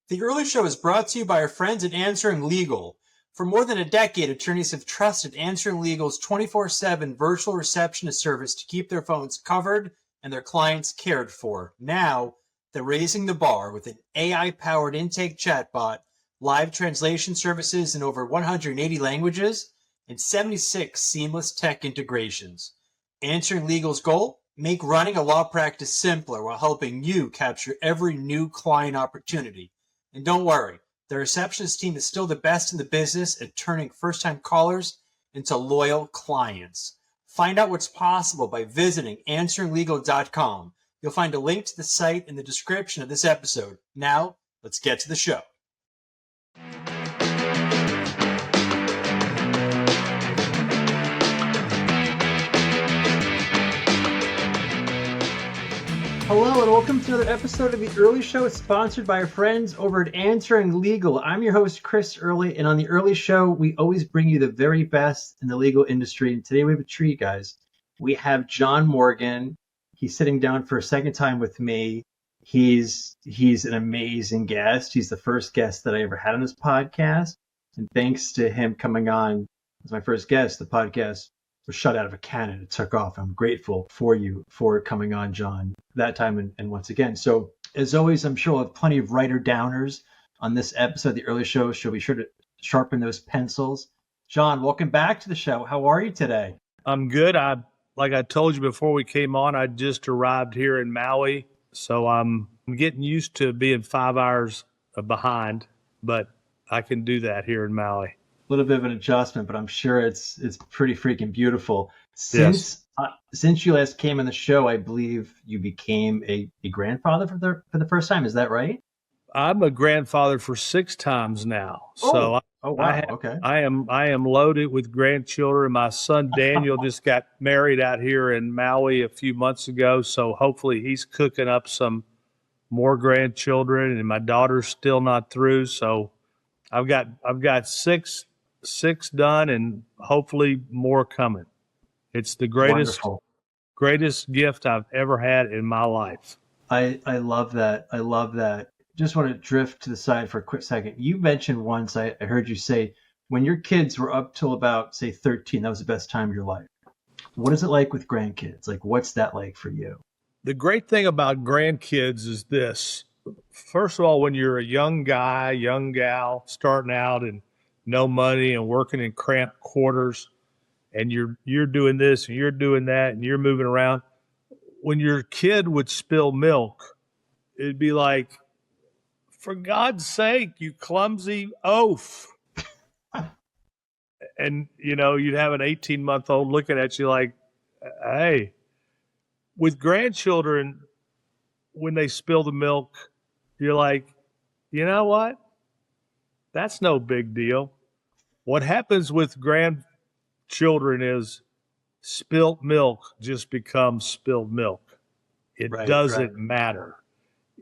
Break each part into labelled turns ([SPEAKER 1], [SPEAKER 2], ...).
[SPEAKER 1] The Earley Show is brought to you by our friends at Answering Legal. For more than a decade, attorneys have trusted Answering Legal's 24/7 virtual receptionist service to keep their phones covered and their clients cared for. Now, they're raising the bar with an AI-powered intake chatbot, live translation services in over 180 languages, and 76 seamless tech integrations. Answering Legal's goal? Make running a law practice simpler while helping you capture every new client opportunity. And don't worry, the receptionist team is still the best in the business at turning first-time callers into loyal clients. Find out what's possible by visiting answeringlegal.com. You'll find a link to the site in the description of this episode. Now, let's get to the show. Hello and welcome to another episode of the Earley Show, sponsored by our friends over at Answering Legal. I'm your host, Chris Earley, and on the Earley Show, we always bring you the very best in the legal industry. And today we have a treat, guys. We have John Morgan. He's sitting down for a second time with me. He's an amazing guest. He's the first guest that I ever had on this podcast. And thanks to him coming on as my first guest, the podcast was shut out of a cannon. It took off. I'm grateful for you for coming on, John, that time and once again. So as always, I'm sure we'll have plenty of writer downers on this episode of the Earley Show. So be sure to sharpen those pencils. John, welcome back to the show. How are you today?
[SPEAKER 2] I'm good. Like I told you before we came on, I just arrived here in Maui. So I'm getting used to being 5 hours behind, but I can do that here in Maui.
[SPEAKER 1] Little bit of an adjustment, but I'm sure it's pretty freaking beautiful. Since you last came on the show, I believe you became a grandfather for the first time. Is that right?
[SPEAKER 2] I'm a grandfather for 6 times now. So
[SPEAKER 1] wow. Okay.
[SPEAKER 2] I am loaded with grandchildren. My son Daniel just got married out here in Maui a few months ago, so hopefully he's cooking up some more grandchildren, and my daughter's still not through, so I've got six done and hopefully more coming. It's the greatest gift I've ever had in my life.
[SPEAKER 1] I love that. I love that. Just want to drift to the side for a quick second. You mentioned once, I heard you say, when your kids were up till about, say, 13, that was the best time of your life. What is it like with grandkids? Like, what's that like for you?
[SPEAKER 2] The great thing about grandkids is this. First of all, when you're a young guy, young gal, starting out and no money and working in cramped quarters, and you're doing this and you're doing that and you're moving around, when your kid would spill milk, it'd be like, for God's sake, you clumsy oaf. And, you'd have an 18-month-old looking at you like, hey. With grandchildren, when they spill the milk, you're like, you know what? That's no big deal. What happens with grandchildren is spilt milk just becomes spilled milk. It doesn't matter.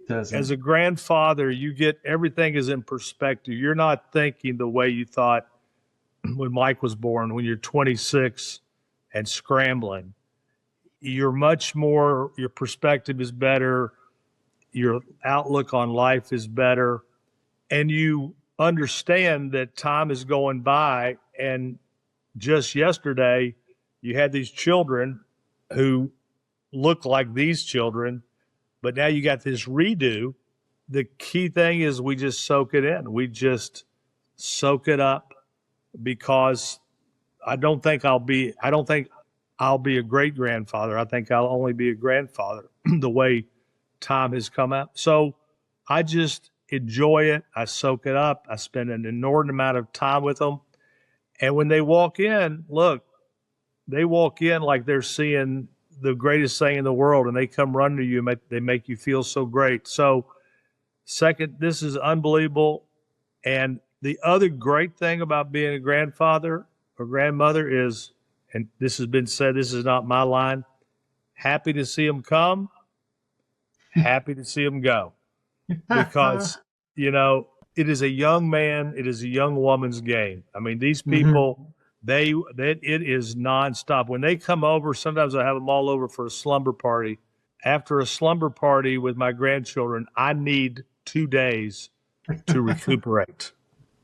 [SPEAKER 2] As a grandfather, you get everything is in perspective. You're not thinking the way you thought when Mike was born, when you're 26 and scrambling. You're much more, your perspective is better. Your outlook on life is better. And you understand that time is going by. And just yesterday, you had these children who look like these children, but now you got this redo. The key thing is we just soak it in. We just soak it up, because I don't think I'll be a great grandfather. I think I'll only be a grandfather the way time has come out. So I just enjoy it. I soak it up. I spend an inordinate amount of time with them. And when they walk in, they walk in like they're seeing the greatest thing in the world, and they come run to you. They make you feel so great. So second, this is unbelievable. And the other great thing about being a grandfather or grandmother is, and this has been said, this is not my line, happy to see them come, happy to see them go. Because, it is a young man, it is a young woman's game. I mean, these people, it is nonstop. When they come over, sometimes I have them all over for a slumber party. After a slumber party with my grandchildren, I need 2 days to recuperate.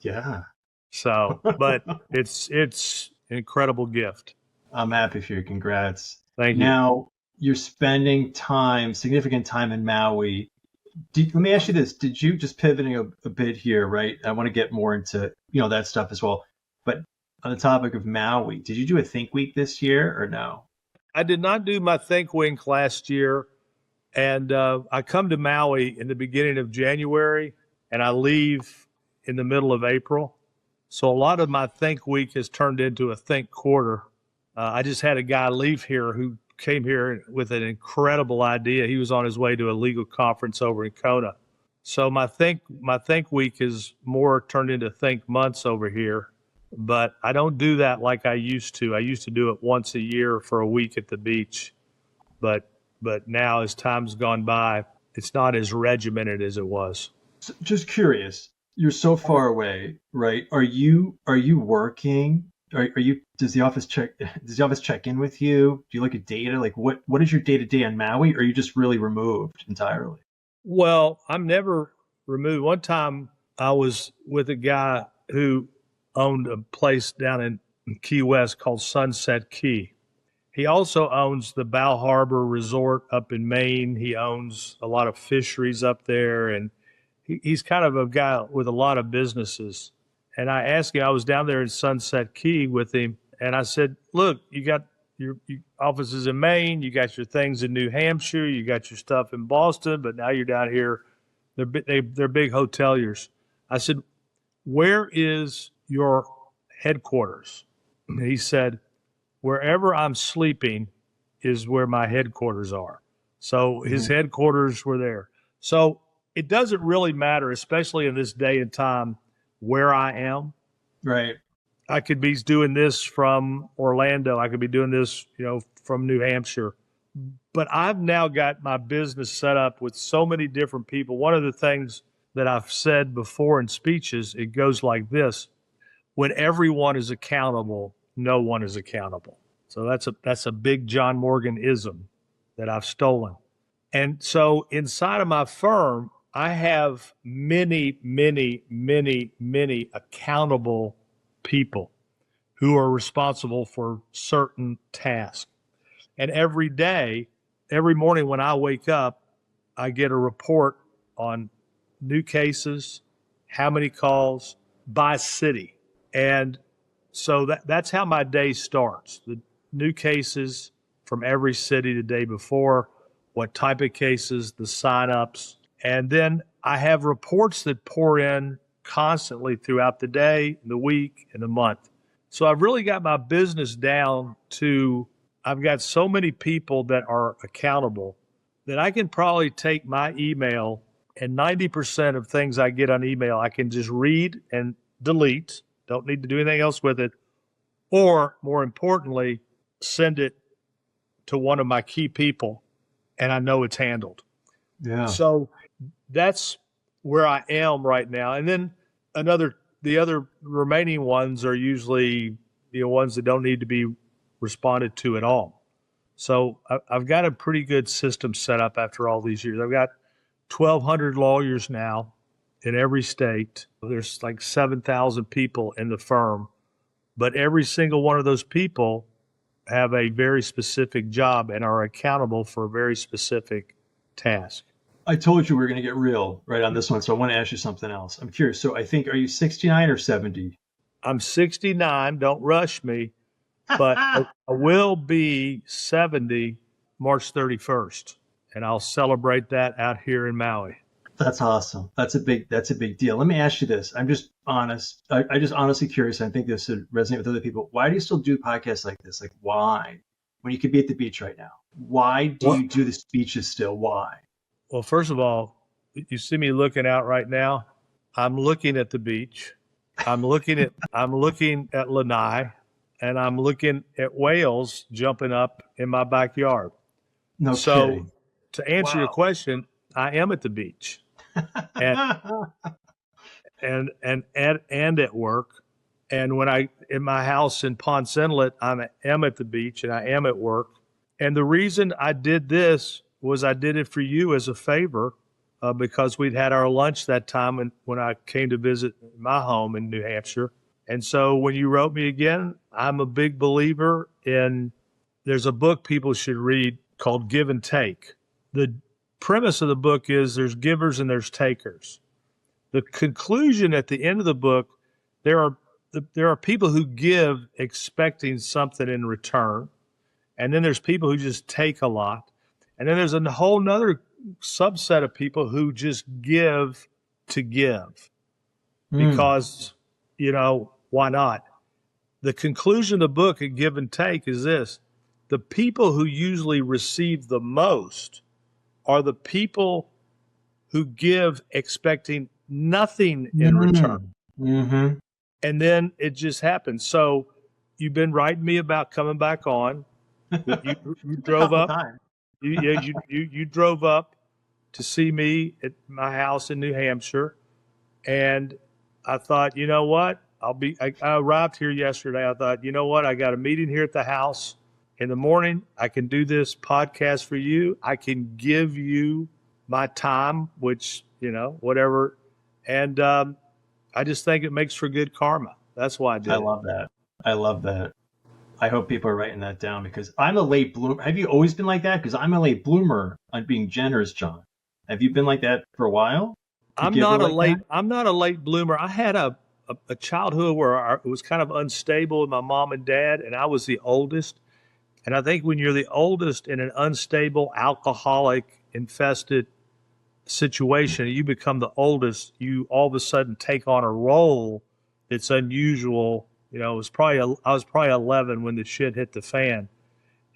[SPEAKER 1] Yeah.
[SPEAKER 2] So, but it's an incredible gift.
[SPEAKER 1] I'm happy for you. Congrats.
[SPEAKER 2] Thank you.
[SPEAKER 1] Now, you're spending significant time in Maui. Let me ask you this. Did you, just pivoting a bit here, right? I want to get more into, that stuff as well. But on the topic of Maui, did you do a Think Week this year or no?
[SPEAKER 2] I did not do my Think Week last year. And I come to Maui in the beginning of January, and I leave in the middle of April. So a lot of my Think Week has turned into a Think Quarter. I just had a guy leave here who came here with an incredible idea. He was on his way to a legal conference over in Kona. So my Think Week is more turned into Think Months over here. But I don't do that like I used to. I used to do it once a year for a week at the beach. But now, as time's gone by, it's not as regimented as it was.
[SPEAKER 1] So, just curious, you're so far away, right? Are you working? Does the office check in with you? Do you look at data? Like what is your day to day on Maui? Or are you just really removed entirely?
[SPEAKER 2] Well, I'm never removed. One time I was with a guy who owned a place down in Key West called Sunset Key. He also owns the Bow Harbor Resort up in Maine. He owns a lot of fisheries up there, and he's kind of a guy with a lot of businesses. And I asked him, I was down there in Sunset Key with him, and I said, look, you got your offices in Maine, you got your things in New Hampshire, you got your stuff in Boston, but now you're down here. They're big hoteliers. I said, where is your headquarters? And he said, wherever I'm sleeping is where my headquarters are. So his headquarters were there. So it doesn't really matter, especially in this day and time, where I am.
[SPEAKER 1] Right.
[SPEAKER 2] I could be doing this from Orlando. I could be doing this, from New Hampshire. But I've now got my business set up with so many different people. One of the things that I've said before in speeches, it goes like this: when everyone is accountable, no one is accountable. So that's a big John Morgan-ism that I've stolen. And so inside of my firm, I have many, many, many, many accountable people who are responsible for certain tasks. And every morning when I wake up, I get a report on new cases, how many calls by city. And so that's how my day starts. The new cases from every city the day before, what type of cases, the signups. And then I have reports that pour in constantly throughout the day, the week, and the month. So I've really got my business down to, I've got so many people that are accountable that I can probably take my email, and 90% of things I get on email, I can just read and delete. Don't need to do anything else with it. Or more importantly, send it to one of my key people and I know it's handled.
[SPEAKER 1] Yeah.
[SPEAKER 2] So that's where I am right now. And then the other remaining ones are usually the ones that don't need to be responded to at all. So I've got a pretty good system set up after all these years. I've got 1,200 lawyers now in every state. There's like 7,000 people in the firm, but every single one of those people have a very specific job and are accountable for a very specific task.
[SPEAKER 1] I told you we were going to get real right on this one, so I want to ask you something else. I'm curious. So I think, are you 69 or 70?
[SPEAKER 2] I'm 69. Don't rush me, but I will be 70 March 31st, and I'll celebrate that out here in Maui.
[SPEAKER 1] That's awesome. That's a big deal. Let me ask you this. I'm just honest. I just honestly curious. I think this would resonate with other people. Why do you still do podcasts like this? Like, why? When you could be at the beach right now. Why do you do the speeches still? Why?
[SPEAKER 2] Well, first of all, you see me looking out right now. I'm looking at the beach. I'm looking at Lanai, and I'm looking at whales jumping up in my backyard.
[SPEAKER 1] No
[SPEAKER 2] so
[SPEAKER 1] kidding.
[SPEAKER 2] To answer your question, I am at the beach. and at work. And when in my house in Ponce Inlet, I am at the beach and I am at work. And the reason I did this was I did it for you as a favor, because we'd had our lunch that time when I came to visit my home in New Hampshire. And so when you wrote me again, I'm a big believer in, there's a book people should read called Give and Take. The premise of the book is there's givers and there's takers. The conclusion at the end of the book, there are people who give expecting something in return. And then there's people who just take a lot. And then there's a whole nother subset of people who just give to give because, why not? The conclusion of the book at Give and Take is this: the people who usually receive the most are the people who give expecting nothing in return.
[SPEAKER 1] Mm-hmm.
[SPEAKER 2] And then it just happens. So you've been writing me about coming back on. You drove up. You drove up to see me at my house in New Hampshire, and I thought, you know what? I arrived here yesterday. I thought, you know what? I got a meeting here at the house in the morning. I can do this podcast for you. I can give you my time, which, whatever. And I just think it makes for good karma. That's why I did.
[SPEAKER 1] I love that. I hope people are writing that down because I'm a late bloomer. Have you always been like that? Because I'm a late bloomer on being generous, John. Have you been like that for a while?
[SPEAKER 2] I'm not a late bloomer. I had a childhood where it was kind of unstable with my mom and dad, and I was the oldest. And I think when you're the oldest in an unstable, alcoholic infested situation, you become the oldest, you all of a sudden take on a role that's unusual. I was probably 11 when the shit hit the fan.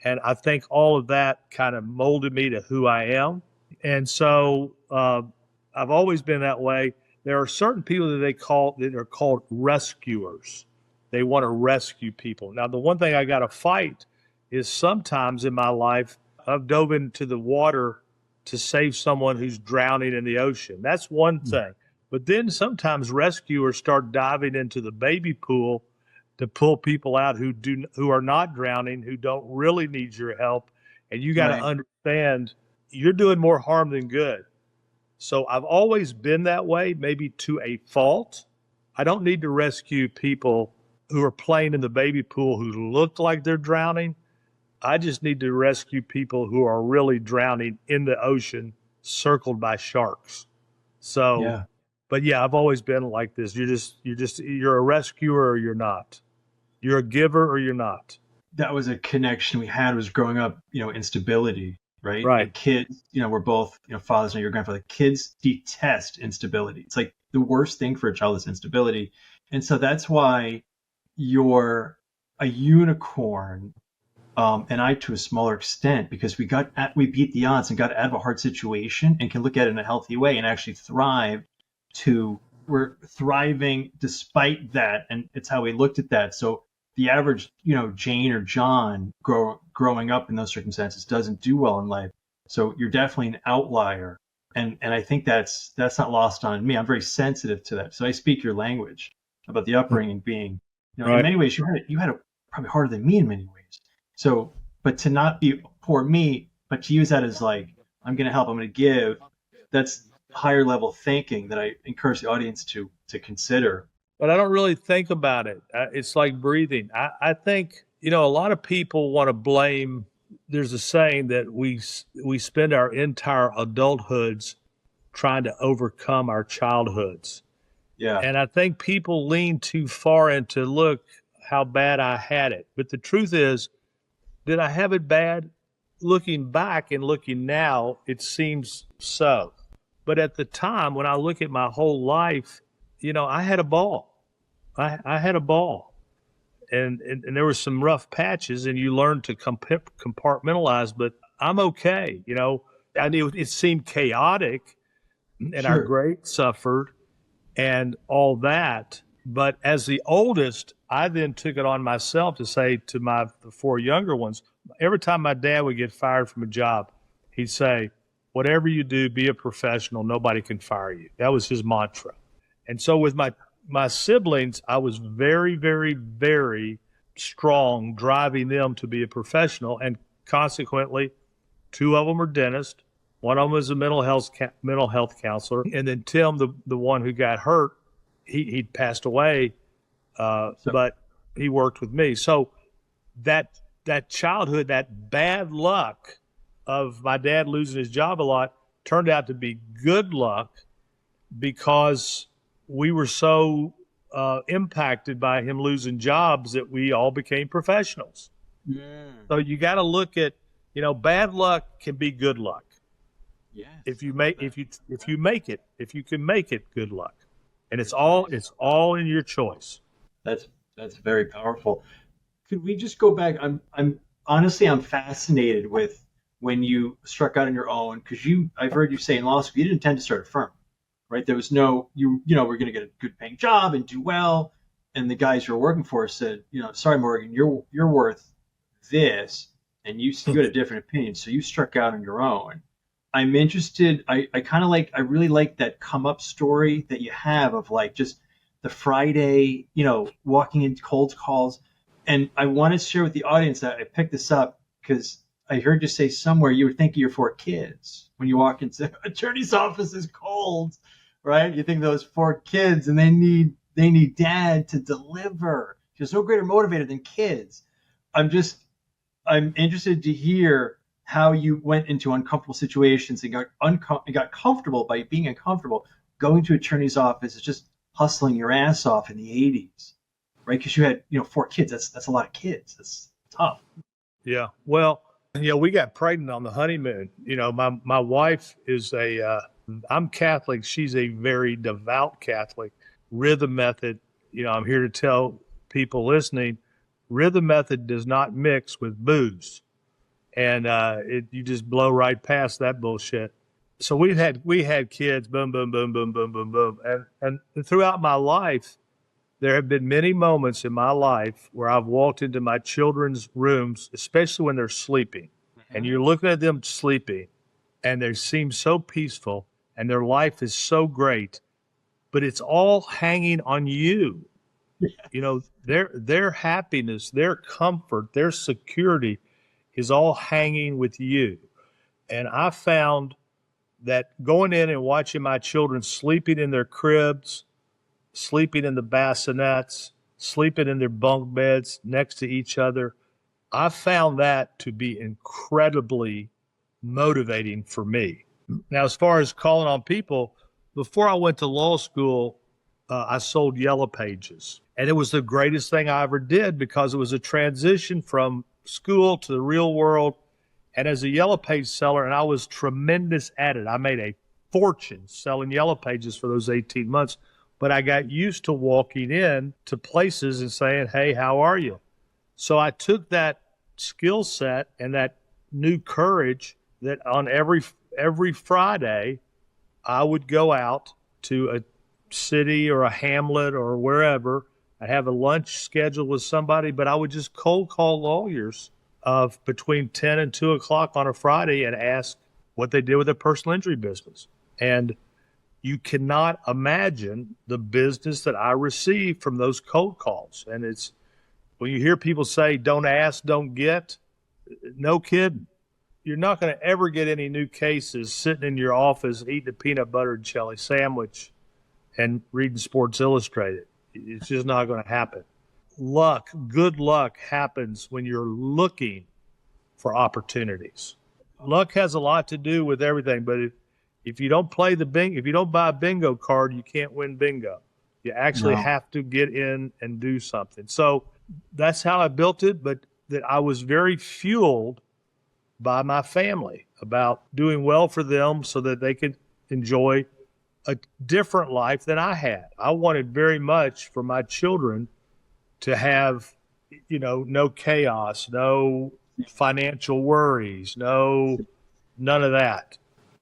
[SPEAKER 2] And I think all of that kind of molded me to who I am. And so I've always been that way. There are certain people that are called rescuers. They want to rescue people. Now, the one thing I got to fight is sometimes in my life, I've dove into the water to save someone who's drowning in the ocean. That's one thing. But then sometimes rescuers start diving into the baby pool to pull people out who are not drowning, who don't really need your help. And you got to understand you're doing more harm than good. So I've always been that way, maybe to a fault. I don't need to rescue people who are playing in the baby pool who look like they're drowning. I just need to rescue people who are really drowning in the ocean, circled by sharks. So, But yeah, I've always been like this. You're a rescuer or you're not. You're a giver or you're not.
[SPEAKER 1] That was a connection we had was growing up, instability, right?
[SPEAKER 2] Right.
[SPEAKER 1] And kids, we're both, fathers and your grandfather. Kids detest instability. It's like the worst thing for a child is instability. And so that's why you're a unicorn, and I to a smaller extent, because we beat the odds and got out of a hard situation and can look at it in a healthy way and actually thrive. We're thriving despite that, and it's how we looked at that. So the average, Jane or John growing up in those circumstances doesn't do well in life. So you're definitely an outlier, and I think that's not lost on me. I'm very sensitive to that. So I speak your language about the upbringing being, in many ways you had it probably harder than me in many ways. So, but to not be poor me, but to use that as like, I'm going to help, I'm going to give, that's higher level thinking that I encourage the audience to consider.
[SPEAKER 2] But I don't really think about it. It's like breathing. I think, a lot of people want to blame. There's a saying that we spend our entire adulthoods trying to overcome our childhoods.
[SPEAKER 1] Yeah.
[SPEAKER 2] And I think people lean too far into, look how bad I had it. But the truth is, did I have it bad? Looking back and looking now, it seems so. But at the time, when I look at my whole life, I had a ball. I had a ball. And there were some rough patches, and you learn to compartmentalize, but I'm okay. I knew it seemed chaotic, and our great suffered and all that. But as the oldest, I then took it on myself to say to the four younger ones, every time my dad would get fired from a job, he'd say, whatever you do, be a professional. Nobody can fire you. That was his mantra. And so with my siblings, I was very, very, very strong, driving them to be a professional. And consequently, two of them are dentists. One of them was a mental health counselor, and then Tim, the one who got hurt, he'd passed away, but he worked with me. So that childhood, that bad luck of my dad losing his job a lot turned out to be good luck because we were so impacted by him losing jobs that we all became professionals. So you got to look at, bad luck can be good luck.
[SPEAKER 1] Yes.
[SPEAKER 2] If you can make it good luck. And it's all in your choice.
[SPEAKER 1] That's very powerful. Could we just go back? I'm honestly, I'm fascinated with when you struck out on your own, because I've heard you say in law school you didn't intend to start a firm, right? There was no, we're going to get a good paying job and do well, and the guys you're working for said, sorry, Morgan, you're worth this, and you had a different opinion, so you struck out on your own. I'm interested. I really like that come up story that you have of like just the Friday, walking in cold calls. And I want to share with the audience that I picked this up because I heard you say somewhere you were thinking of your 4 kids when you walk into attorney's office is cold, right? You think of those 4 kids and they need dad to deliver. There's no greater motivator than kids. I'm interested to hear how you went into uncomfortable situations and got comfortable by being uncomfortable. Going to attorney's office is just hustling your ass off in the 80s, right? Because you had 4 kids. That's a lot of kids. That's tough.
[SPEAKER 2] Yeah. Well, we got pregnant on the honeymoon. My wife is I'm Catholic. She's a very devout Catholic. Rhythm method. I'm here to tell people listening, rhythm method does not mix with booze. And you just blow right past that bullshit. So we had kids, boom, boom, boom, boom, boom, boom, boom. And throughout my life, there have been many moments in my life where I've walked into my children's rooms, especially when they're sleeping, and you're looking at them sleeping, and they seem so peaceful, and their life is so great, but it's all hanging on you. Their happiness, their comfort, their security is all hanging with you. And I found that going in and watching my children sleeping in their cribs, sleeping in the bassinets, sleeping in their bunk beds next to each other, I found that to be incredibly motivating for me. Now, as far as calling on people, before I went to law school, I sold Yellow Pages. And it was the greatest thing I ever did because it was a transition from school to the real world. And as a Yellow Page seller, and I was tremendous at it. I made a fortune selling Yellow Pages for those 18 months. But I got used to walking in to places and saying, hey, how are you? So I took that skill set and that new courage that on every Friday, I would go out to a city or a hamlet or wherever. I'd have a lunch scheduled with somebody, but I would just cold call lawyers of between 10 and 2 o'clock on a Friday and ask what they did with their personal injury business. And you cannot imagine the business that I received from those cold calls. And it's when you hear people say, don't ask, don't get, no kidding. You're not going to ever get any new cases sitting in your office eating a peanut butter and jelly sandwich and reading Sports Illustrated. It's just not going to happen. Good luck happens when you're looking for opportunities. Luck has a lot to do with everything, but if you don't play if you don't buy a bingo card, you can't win bingo. You actually have to get in and do something. So that's how I built it, but that I was very fueled by my family about doing well for them so that they could enjoy a different life than I had. I wanted very much for my children to have, no chaos, no financial worries, none of that.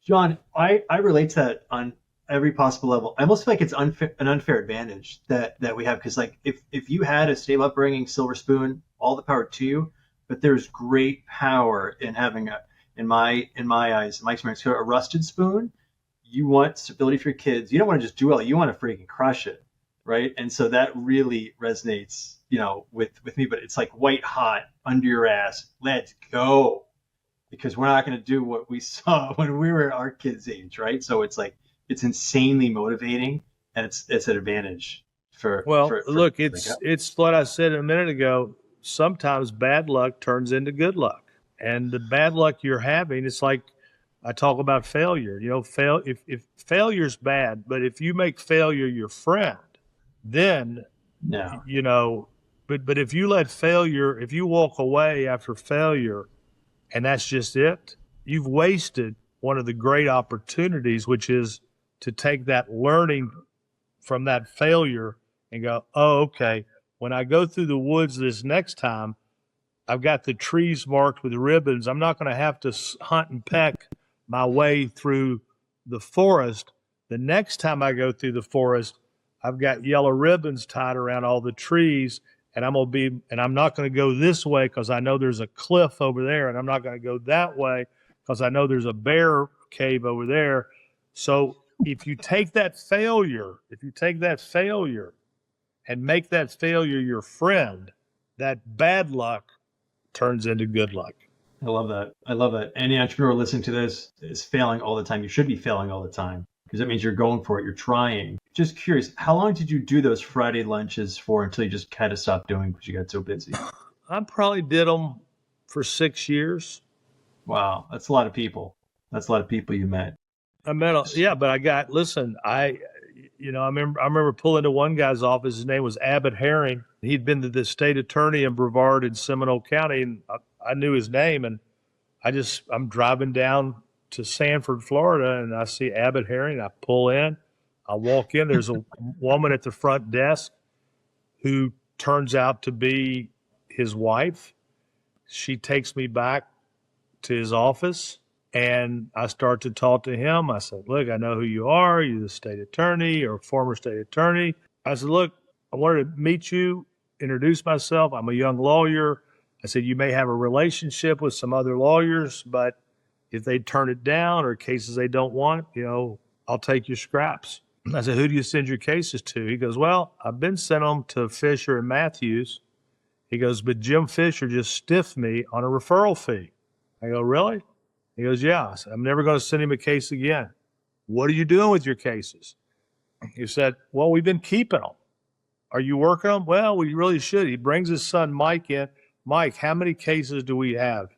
[SPEAKER 1] John, I relate to that on every possible level. I almost feel like it's an unfair advantage that we have because, like, if you had a stable upbringing, silver spoon, all the power to you. But there's great power in having in my eyes, in my experience, a rusted spoon. You want stability for your kids. You don't want to just do well. You want to freaking crush it, right? And so that really resonates, with me. But it's like white hot under your ass. Let's go. because we're not going to do what we saw when we were our kids' age, right? So it's like it's insanely motivating, and it's an advantage for
[SPEAKER 2] Look,
[SPEAKER 1] like,
[SPEAKER 2] it's what I said a minute ago. Sometimes bad luck turns into good luck, and the bad luck you're having, it's like I talk about failure. You know, if failure's bad, but if you make failure your friend, then
[SPEAKER 1] no.
[SPEAKER 2] you know. But if you let failure, if you walk away after failure, and that's just it, you've wasted one of the great opportunities, which is to take that learning from that failure and go, oh, okay, when I go through the woods this next time, I've got the trees marked with ribbons. I'm not going to have to hunt and peck my way through the forest. The next time I go through the forest, I've got yellow ribbons tied around all the trees, and I'm not going to go this way because I know there's a cliff over there, and I'm not going to go that way because I know there's a bear cave over there. So if you take that failure and make that failure your friend, that bad luck turns into good luck.
[SPEAKER 1] I love that. I love that. Any entrepreneur listening to this is failing all the time. You should be failing all the time because that means you're going for it. You're trying. Just curious, how long did you do those Friday lunches for until you just kind of stopped doing because you got so busy?
[SPEAKER 2] I probably did them for 6 years.
[SPEAKER 1] Wow. That's a lot of people. That's a lot of people you met.
[SPEAKER 2] I met, but I remember pulling to one guy's office. His name was Abbott Herring. He'd been to the state attorney in Brevard in Seminole County, and I knew his name. And I'm driving down to Sanford, Florida, and I see Abbott Herring. I pull in, I walk in. There's a woman at the front desk who turns out to be his wife. She takes me back to his office, and I start to talk to him. I said, look, I know who you are. You're the state attorney or former state attorney. I said, look, I wanted to meet you, introduce myself. I'm a young lawyer. I said, you may have a relationship with some other lawyers, but if they turn it down or cases they don't want, I'll take your scraps. I said, who do you send your cases to? He goes, well, I've been sent them to Fisher and Matthews. He goes, but Jim Fisher just stiffed me on a referral fee. I go, really? He goes, yeah. I said, I'm never going to send him a case again. What are you doing with your cases? He said, well, we've been keeping them. Are you working them? Well, we really should. He brings his son Mike in. Mike, how many cases do we have?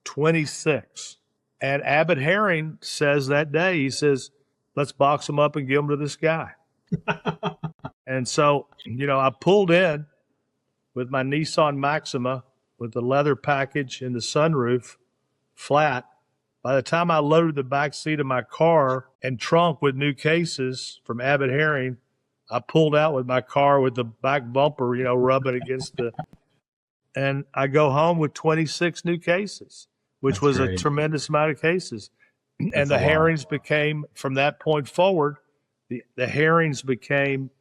[SPEAKER 2] 26. And Abbott Herring says that day, he says, let's box them up and give them to this guy. And so, I pulled in with my Nissan Maxima with the leather package and the sunroof flat. By the time I loaded the back seat of my car and trunk with new cases from Abbott Herring, I pulled out with my car with the back bumper, rubbing against and I go home with 26 new cases, which was a tremendous amount of cases. And the Herrings became, from that point forward, the Herrings became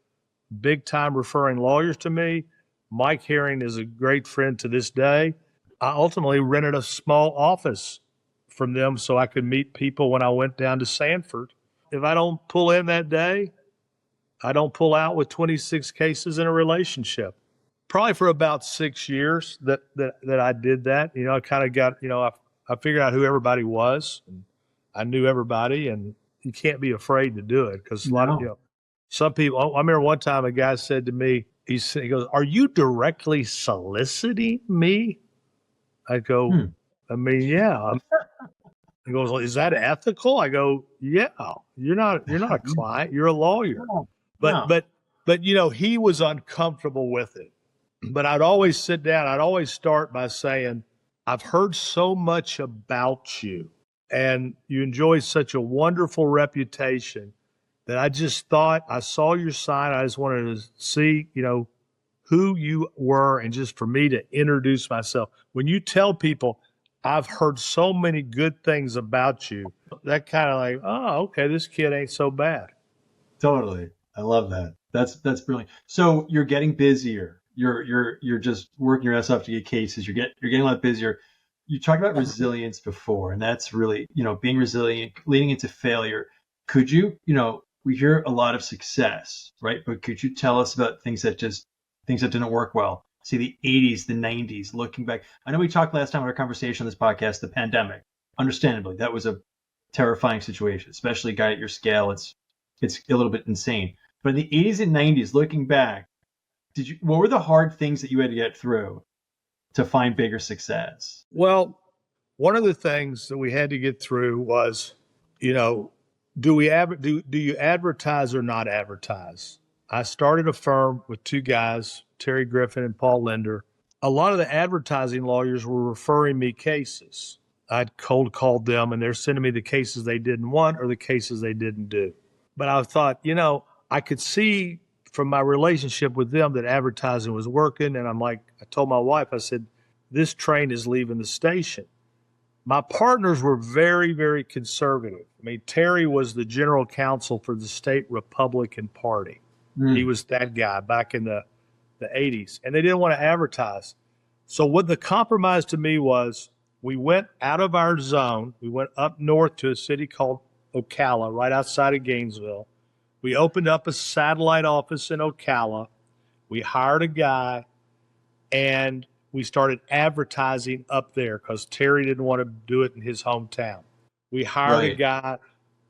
[SPEAKER 2] big time referring lawyers to me. Mike Herring is a great friend to this day. I ultimately rented a small office from them so I could meet people when I went down to Sanford. If I don't pull in that day, I don't pull out with 26 cases in a relationship. Probably for about 6 years that I did that. I kind of got, I figured out who everybody was, and I knew everybody, and you can't be afraid to do it because a lot of, some people, I remember one time a guy said to me, he goes, are you directly soliciting me? I go, I mean, yeah. He goes, well, is that ethical? I go, yeah. You're not a client. You're a lawyer. But he was uncomfortable with it. But I'd always sit down. I'd always start by saying, I've heard so much about you, and you enjoy such a wonderful reputation that I just thought I saw your sign. I just wanted to see, who you were, and just for me to introduce myself. When you tell people, I've heard so many good things about you, that kind of like, oh, okay, this kid ain't so bad.
[SPEAKER 1] Totally. I love that. That's brilliant. So you're getting busier. You're just working your ass off to get cases. You're getting a lot busier. You talked about resilience before, and that's really, being resilient, leading into failure. Could you, we hear a lot of success, right? But could you tell us about things that didn't work well? See, the 80s, the 90s, looking back. I know we talked last time in our conversation on this podcast, the pandemic, Understandably, that was a terrifying situation, especially a guy at your scale. It's a little bit insane. But in the 80s and 90s, looking back, what were the hard things that you had to get through to find bigger success?
[SPEAKER 2] Well, one of the things that we had to get through was, you know, do you advertise or not advertise? I started a firm with two guys, Terry Griffin and Paul Linder. A lot of the advertising lawyers were referring me cases. I'd cold called them and they're sending me the cases they didn't want or the cases they didn't do. But I thought, I could see from my relationship with them that advertising was working. And I told my wife, I said, this train is leaving the station. My partners were very, very conservative. I mean, Terry was the general counsel for the state Republican Party. He was that guy back in the 80s, and they didn't want to advertise. So what the compromise to me was, we went out of our zone. We went up north to a city called Ocala, right outside of Gainesville. We opened up a satellite office in Ocala. We hired a guy, and we started advertising up there because Terry didn't want to do it in his hometown. We hired a guy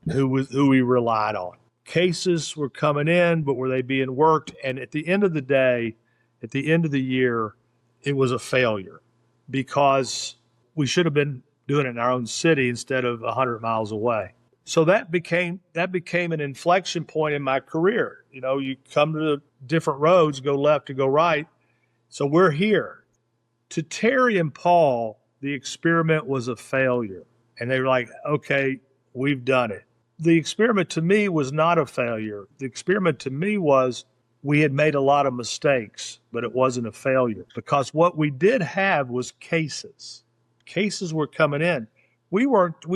[SPEAKER 2] who we relied on. Cases were coming in, but were they being worked? And at the end of the day, at the end of the year, it was a failure because we should have been doing it in our own city instead of 100 miles away. So that became an inflection point in my career. You come to the different roads, go left to go right. So we're here. To Terry and Paul, the experiment was a failure. And they were like, okay, we've done it. The experiment to me was not a failure. The experiment to me was we had made a lot of mistakes, but it wasn't a failure because what we did have was cases. Cases were coming in. We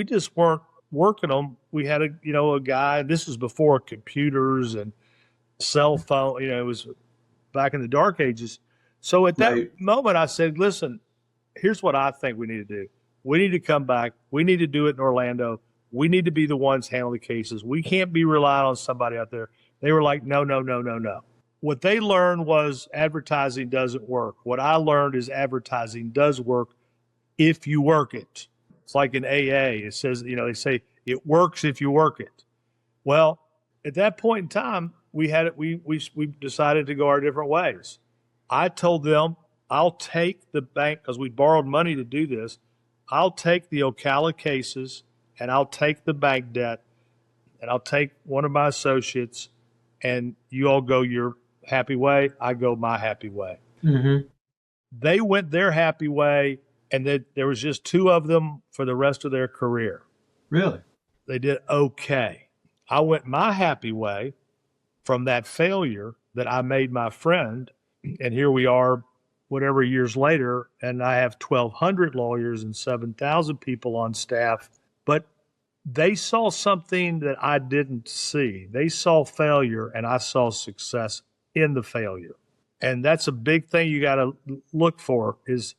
[SPEAKER 2] just weren't working them. We had a guy, this was before computers and cell phone, it was back in the dark ages. So at that moment, I said, listen, here's what I think we need to do. We need to come back. We need to do it in Orlando. We need to be the ones handling the cases. We can't be relying on somebody out there. They were like, no. What they learned was advertising doesn't work. What I learned is advertising does work if you work it. It's like in AA. It says, they say it works if you work it. Well, at that point in time, we decided to go our different ways. I told them, I'll take the bank, because we borrowed money to do this. I'll take the Ocala cases and I'll take the bank debt and I'll take one of my associates and you all go your happy way. I go my happy way. Mm-hmm. They went their happy way, and there was just two of them for the rest of their career.
[SPEAKER 1] Really?
[SPEAKER 2] They did okay. I went my happy way from that failure that I made my friend. And here we are, whatever years later, and I have 1,200 lawyers and 7,000 people on staff. But they saw something that I didn't see. They saw failure, and I saw success in the failure. And that's a big thing you got to look for is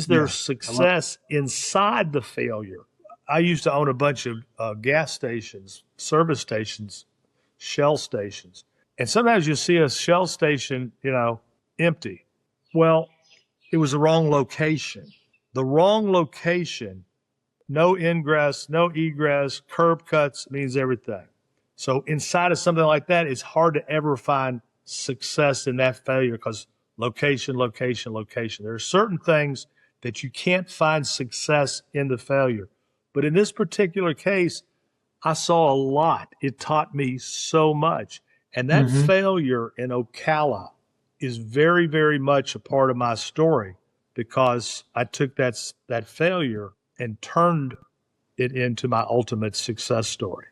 [SPEAKER 2] there success inside the failure? I used to own a bunch of gas stations, service stations, Shell stations. And sometimes you see a Shell station, empty. Well, it was the wrong location. The wrong location, no ingress, no egress, curb cuts means everything. So inside of something like that, it's hard to ever find success in that failure because location. There are certain things that you can't find success in the failure. But in this particular case, I saw a lot. It taught me so much. And that failure in Ocala is very, very much a part of my story because I took that failure and turned it into my ultimate success story.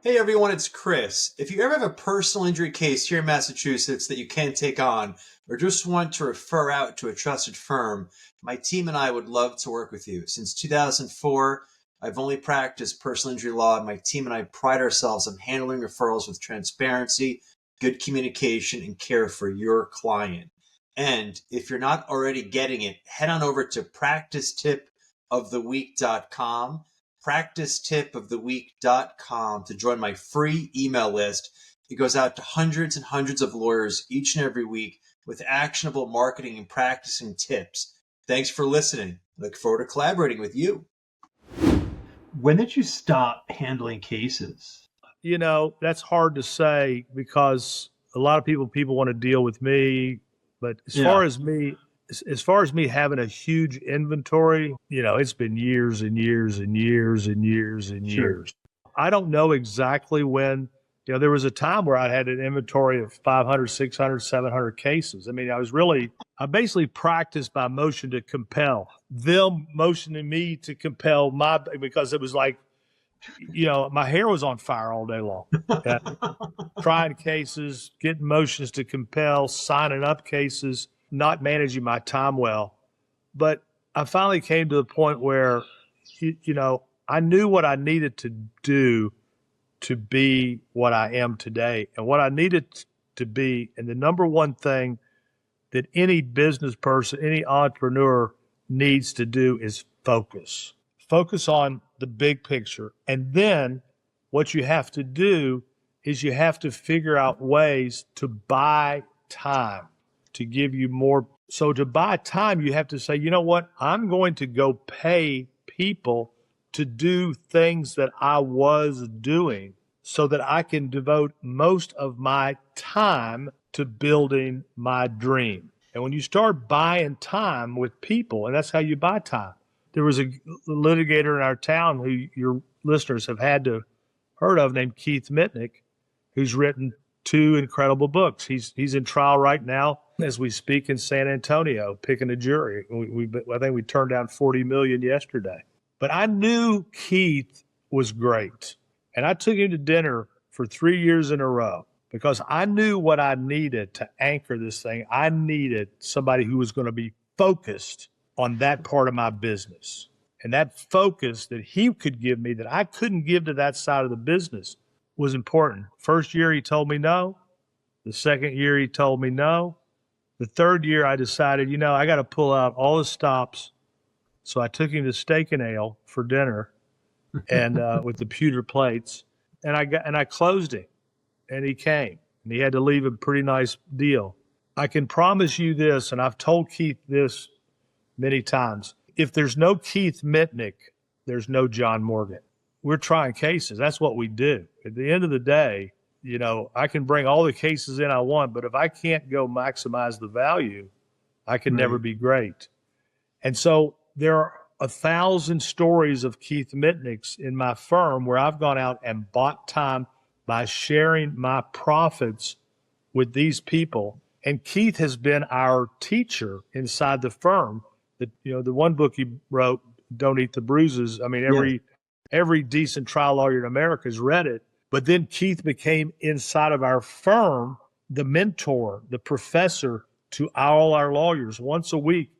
[SPEAKER 1] Hey everyone, it's Chris. If you ever have a personal injury case here in Massachusetts that you can't take on or just want to refer out to a trusted firm, my team and I would love to work with you. Since 2004, I've only practiced personal injury law, and my team and I pride ourselves on handling referrals with transparency, good communication, and care for your client. And if you're not already getting it, head on over to practicetipoftheweek.com, practicetipoftheweek.com to join my free email list. It goes out to hundreds and hundreds of lawyers each and every week with actionable marketing and practicing tips. Thanks for listening. I look forward to collaborating with you. When did you stop handling cases?
[SPEAKER 2] You know, that's hard to say because a lot of people want to deal with me. But as far as me having a huge inventory, you know, it's been years and years and years and years and years. I don't know exactly when. You know, there was a time where I had an inventory of 500, 600, 700 cases. I mean, I basically practiced by motion to compel, them motioning me to compel because it was like, you know, my hair was on fire all day long. Trying cases, getting motions to compel, signing up cases, not managing my time well. But I finally came to the point where, you know, I knew what I needed to do to be what I am today. And what I needed to be, and the number one thing that any business person, any entrepreneur needs to do is focus. Focus on the big picture. And then what you have to do is you have to figure out ways to buy time to give you more. So to buy time, you have to say, you know what? I'm going to go pay people to do things that I was doing so that I can devote most of my time to building my dream. And when you start buying time with people, and that's how you buy time. There was a litigator in our town who your listeners have had to heard of named Keith Mitnik, who's written 2 incredible books. He's in trial right now as we speak in San Antonio, picking a jury. I think we turned down $40 million yesterday. But I knew Keith was great. And I took him to dinner for 3 years in a row because I knew what I needed to anchor this thing. I needed somebody who was going to be focused on that part of my business. And that focus that he could give me that I couldn't give to that side of the business was important. First year, he told me no. The second year, he told me no. The third year, I decided, you know, I got to pull out all the stops. So I took him to Steak and Ale for dinner, and with the pewter plates, and I closed him, and he came, and he had to leave a pretty nice deal. I can promise you this, and I've told Keith this many times: if there's no Keith Mitnik, there's no John Morgan. We're trying cases. That's what we do. At the end of the day, you know, I can bring all the cases in I want, but if I can't go maximize the value, I can never be great. And so there are 1,000 stories of Keith Mitniks in my firm where I've gone out and bought time by sharing my profits with these people. And Keith has been our teacher inside the firm. The one book he wrote, Don't Eat the Bruises. I mean, every decent trial lawyer in America has read it. But then Keith became inside of our firm the mentor, the professor to all our lawyers. Once a week,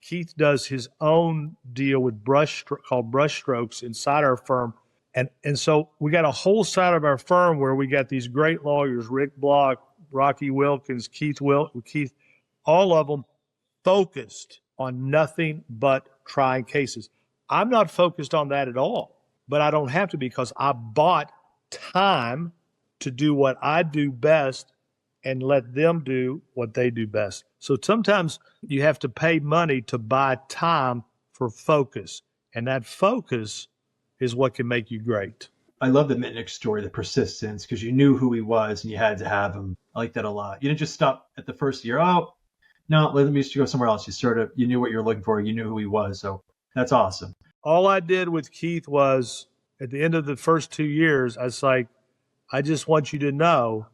[SPEAKER 2] Keith does his own deal with called Brushstrokes inside our firm. And so we got a whole side of our firm where we got these great lawyers, Rick Block, Rocky Wilkins, Keith, all of them focused on nothing but trying cases. I'm not focused on that at all, but I don't have to because I bought time to do what I do best and let them do what they do best. So sometimes you have to pay money to buy time for focus. And that focus is what can make you great.
[SPEAKER 1] I love the Mitnik story, the persistence, because you knew who he was and you had to have him. I like that a lot. You didn't just stop at the first year. Oh, no, let me just go somewhere else. You knew what you were looking for. You knew who he was. So that's awesome.
[SPEAKER 2] All I did with Keith was at the end of the first 2 years, I was like, I just want you to know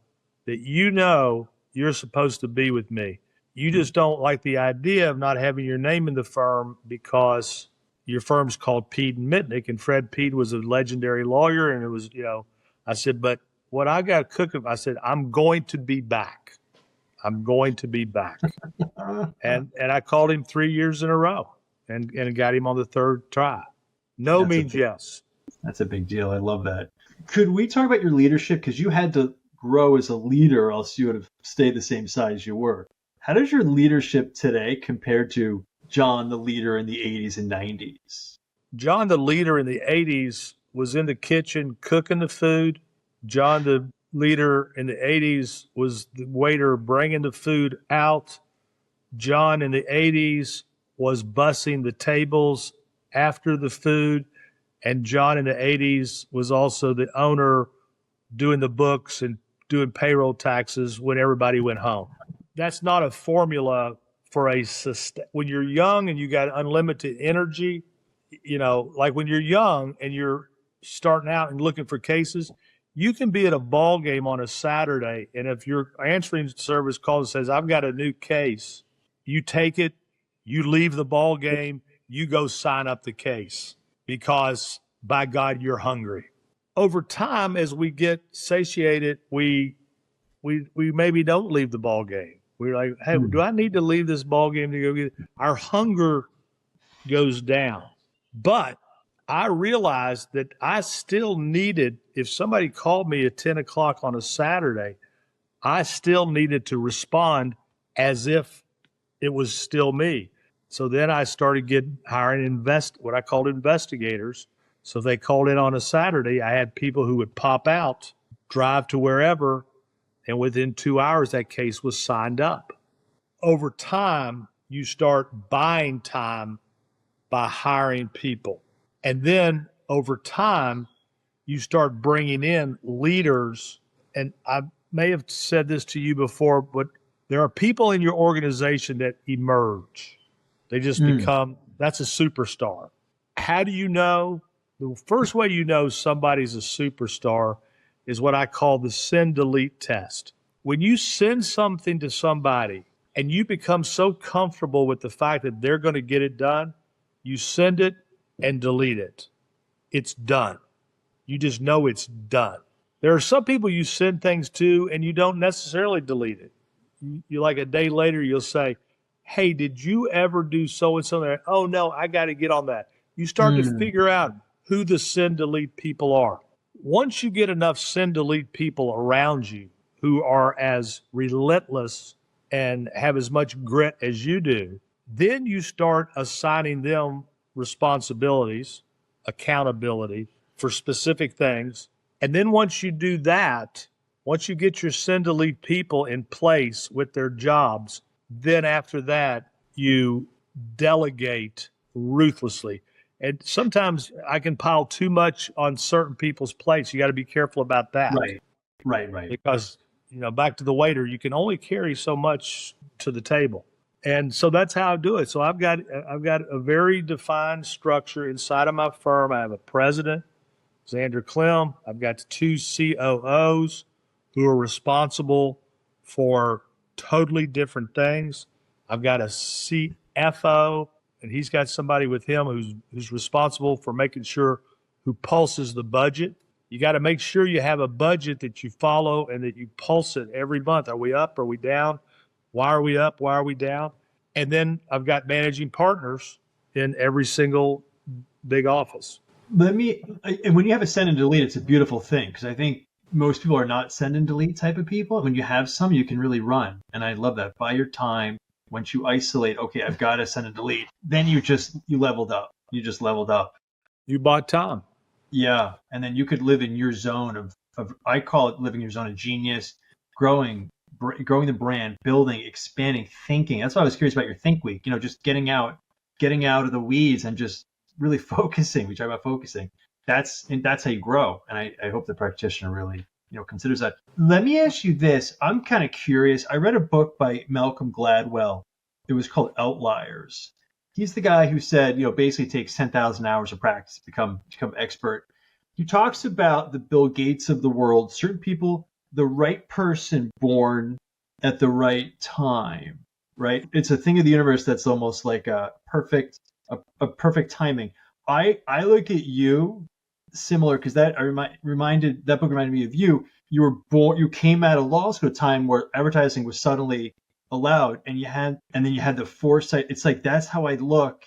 [SPEAKER 2] that you know you're supposed to be with me. You just don't like the idea of not having your name in the firm because your firm's called Peed and Mitnik, and Fred Peed was a legendary lawyer, and it was, I said, but what I got cooking, I said, I'm going to be back. I'm going to be back. and I called him 3 years in a row and got him on the third try. No means yes.
[SPEAKER 1] That's a big deal. I love that. Could we talk about your leadership? Because you had to grow as a leader, or else you would have stayed the same size you were. How does your leadership today compare to John, the leader in the 80s and 90s?
[SPEAKER 2] John, the leader in the 80s, was in the kitchen cooking the food. John, the leader in the 80s, was the waiter bringing the food out. John in the 80s was bussing the tables after the food. And John in the 80s was also the owner doing the books and doing payroll taxes when everybody went home. That's not a formula for when you're young and you got unlimited energy, like when you're young and you're starting out and looking for cases, you can be at a ball game on a Saturday. And if your answering service calls and says, I've got a new case, you take it, you leave the ball game, you go sign up the case because by God, you're hungry. Over time, as we get satiated, we maybe don't leave the ball game. We're like, hey, do I need to leave this ball game to go get it? Our hunger goes down. But I realized that I still needed, if somebody called me at 10 o'clock on a Saturday, I still needed to respond as if it was still me. So then I started hiring what I called investigators. So if they called in on a Saturday, I had people who would pop out, drive to wherever, and within 2 hours, that case was signed up. Over time, you start buying time by hiring people. And then over time, you start bringing in leaders. And I may have said this to you before, but there are people in your organization that emerge. They just become, that's a superstar. How do you know? The first way you know somebody's a superstar is what I call the send delete test. When you send something to somebody and you become so comfortable with the fact that they're going to get it done, you send it and delete it. It's done. You just know it's done. There are some people you send things to and you don't necessarily delete it. You like a day later, you'll say, hey, did you ever do so-and-so? Oh, no, I got to get on that. You start to figure out who the send delete people are. Once you get enough send delete people around you who are as relentless and have as much grit as you do, then you start assigning them responsibilities, accountability for specific things. And then once you do that, once you get your send delete people in place with their jobs, then after that, you delegate ruthlessly. And sometimes I can pile too much on certain people's plates. You got to be careful about that.
[SPEAKER 1] Right.
[SPEAKER 2] Because, back to the waiter, you can only carry so much to the table. And so that's how I do it. So I've got a very defined structure inside of my firm. I have a president, Xander Clem. I've got 2 COOs who are responsible for totally different things. I've got a CFO, and he's got somebody with him who's responsible for making sure who pulses the budget. You got to make sure you have a budget that you follow and that you pulse it every month. Are we up? Are we down? Why are we up? Why are we down? And then I've got managing partners in every single big office.
[SPEAKER 1] And when you have a send and delete, it's a beautiful thing because I think most people are not send and delete type of people. When you have some, you can really run. And I love that. By your time, once you isolate, okay, I've got to send and delete, then you leveled up. You just leveled up.
[SPEAKER 2] You bought time.
[SPEAKER 1] Yeah. And then you could live in your zone of I call it living your zone of genius, growing the brand, building, expanding, thinking. That's why I was curious about your Think Week, just getting out of the weeds and just really focusing. We talk about focusing. That's how you grow. And I hope the practitioner really, considers that. Let me ask you this. I'm kind of curious. I read a book by Malcolm Gladwell. It was called Outliers. He's the guy who said, basically takes 10,000 hours of practice to become expert. He talks about the Bill Gates of the world, certain people, the right person born at the right time, right? It's a thing of the universe that's almost like a perfect timing. I look at you similar because that book reminded me of you. You were born, you came out of law school at a time where advertising was suddenly allowed, and then you had the foresight. It's like that's how I look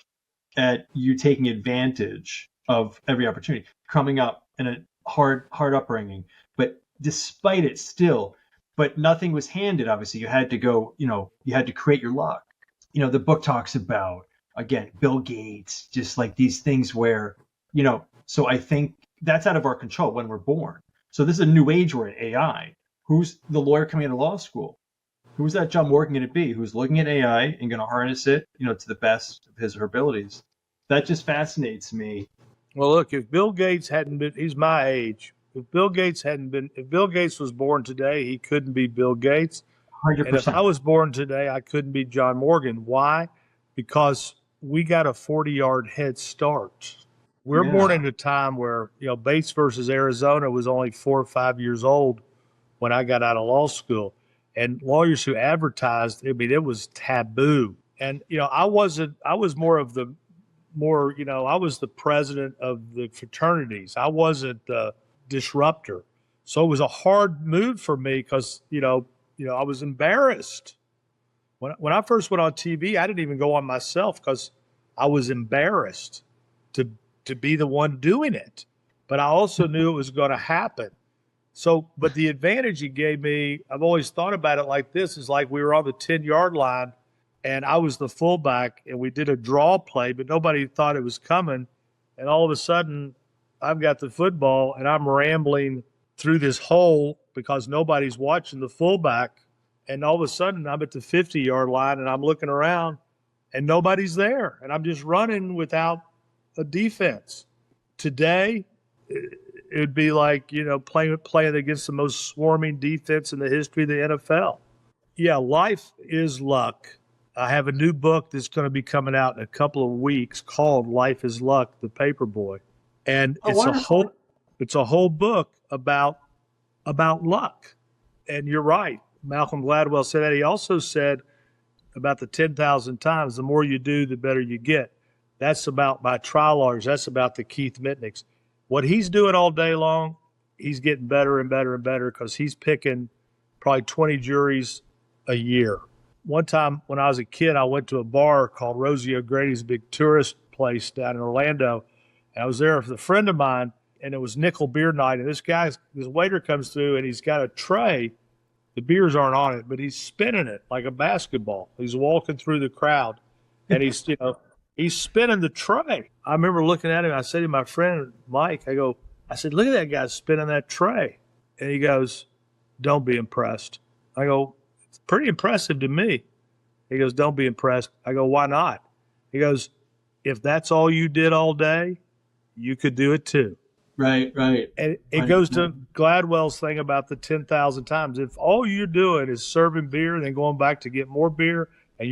[SPEAKER 1] at you taking advantage of every opportunity, coming up in a hard upbringing, but despite it still, but nothing was handed. Obviously, you had to go. You had to create your luck. The book talks about again Bill Gates, just like these things where So I think that's out of our control when we're born. So this is a new age we're in, AI. Who's the lawyer coming out of law school? Who's that John Morgan going to be? Who's looking at AI and going to harness it, to the best of his or her abilities? That just fascinates me.
[SPEAKER 2] Well, look, if Bill Gates hadn't been, he's my age. If Bill Gates was born today, he couldn't be Bill Gates. And if I
[SPEAKER 1] 100%.
[SPEAKER 2] was born today, I couldn't be John Morgan. Why? Because we got a 40-yard head start. We're born
[SPEAKER 1] Yeah.
[SPEAKER 2] in a time where, Bates versus Arizona was only 4 or 5 years old when I got out of law school. And lawyers who advertised, it was taboo. And, I was the president of the fraternities. I wasn't the disruptor. So it was a hard move for me because, I was embarrassed. When I first went on TV, I didn't even go on myself because I was embarrassed to be the one doing it. But I also knew it was going to happen. So, but the advantage he gave me, I've always thought about it like this, is like we were on the 10-yard line and I was the fullback and we did a draw play, but nobody thought it was coming. And all of a sudden, I've got the football and I'm rambling through this hole because nobody's watching the fullback. And all of a sudden, I'm at the 50-yard line and I'm looking around and nobody's there. And I'm just running without a defense. Today, it would be like, playing against the most swarming defense in the history of the NFL. Yeah, life is luck. I have a new book that's going to be coming out in a couple of weeks called Life is Luck, the Paperboy. And it's a whole book about luck. And you're right. Malcolm Gladwell said that. He also said about the 10,000 times, the more you do, the better you get. That's about my trial lawyers. That's about the Keith Mitniks. What he's doing all day long, he's getting better and better and better because he's picking probably 20 juries a year. One time when I was a kid, I went to a bar called Rosie O'Grady's, big tourist place down in Orlando. And I was there with a friend of mine, and it was nickel beer night. And this waiter comes through, and he's got a tray. The beers aren't on it, but he's spinning it like a basketball. He's walking through the crowd, and he's spinning the tray. I remember looking at him. I said to my friend Mike, I said, look at that guy spinning that tray. And he goes, don't be impressed. I go, it's pretty impressive to me. He goes, don't be impressed. I go, why not? He goes, if that's all you did all day, you could do it too.
[SPEAKER 1] Right.
[SPEAKER 2] And it goes to Gladwell's thing about the 10,000 times. If all you're doing is serving beer and then going back to get more beer, and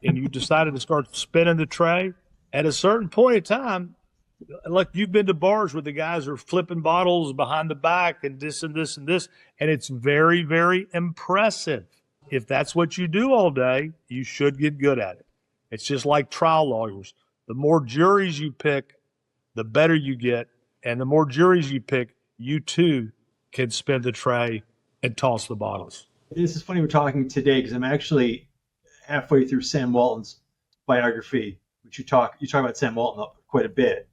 [SPEAKER 2] you decided to start spinning the tray, at a certain point in time, like you've been to bars where the guys are flipping bottles behind the back and this and this and this, and it's very, very impressive. If that's what you do all day, you should get good at it. It's just like trial lawyers. The more juries you pick, the better you get. And the more juries you pick, you too can spin the tray and toss the bottles.
[SPEAKER 1] This is funny we're talking today because I'm actually halfway through Sam Walton's biography, which you talk about Sam Walton quite a bit.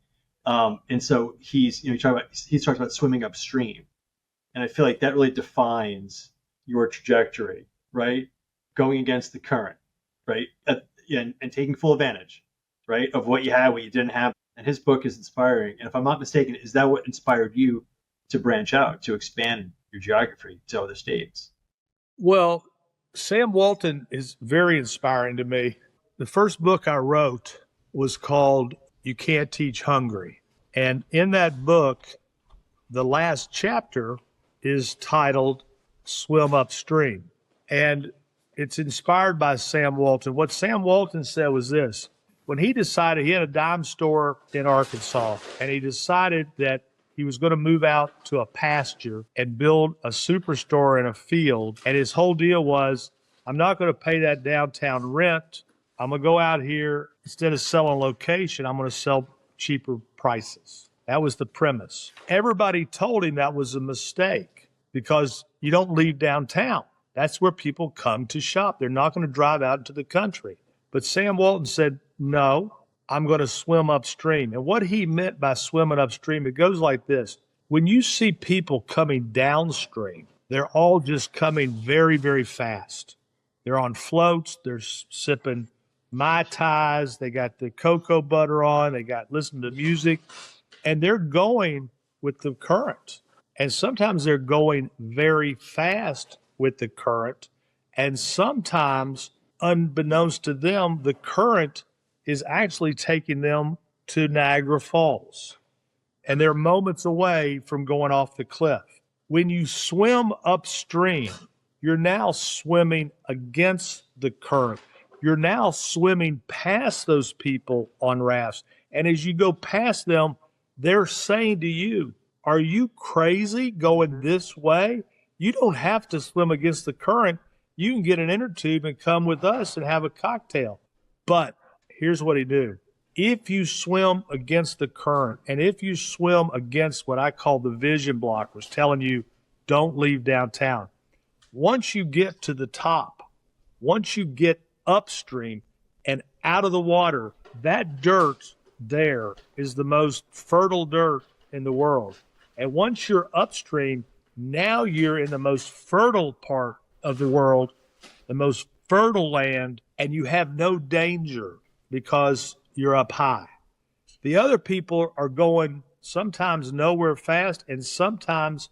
[SPEAKER 1] And so he talks about swimming upstream. And I feel like that really defines your trajectory, right? Going against the current, right? And taking full advantage, right? Of what you had, what you didn't have. And his book is inspiring. And if I'm not mistaken, is that what inspired you to branch out, to expand your geography to other states?
[SPEAKER 2] Well, Sam Walton is very inspiring to me. The first book I wrote was called You Can't Teach Hungry. And in that book, the last chapter is titled Swim Upstream. And it's inspired by Sam Walton. What Sam Walton said was this. When he decided, he had a dime store in Arkansas, and he decided that he was going to move out to a pasture and build a superstore in a field. And his whole deal was, I'm not going to pay that downtown rent. I'm going to go out here, instead of selling location, I'm going to sell cheaper prices. That was the premise. Everybody told him that was a mistake because you don't leave downtown. That's where people come to shop. They're not going to drive out into the country. But Sam Walton said, no, I'm going to swim upstream. And what he meant by swimming upstream, it goes like this. When you see people coming downstream, they're all just coming very, very fast. They're on floats. They're sipping Mai Tais. They got the cocoa butter on. They got listening to music. And they're going with the current. And sometimes they're going very fast with the current. And sometimes, unbeknownst to them, the current is actually taking them to Niagara Falls. and they're moments away from going off the cliff. When you swim upstream, you're now swimming against the current. You're now swimming past those people on rafts. And as you go past them, they're saying to you, are you crazy going this way? You don't have to swim against the current. You can get an inner tube and come with us and have a cocktail. But here's what he do. If you swim against the current, and if you swim against what I call the vision blockers, telling you don't leave downtown, once you get to the top, once you get upstream and out of the water, that dirt there is the most fertile dirt in the world. And once you're upstream, now you're in the most fertile part of the world, the most fertile land, and you have no danger because you're up high. The other people are going sometimes nowhere fast and sometimes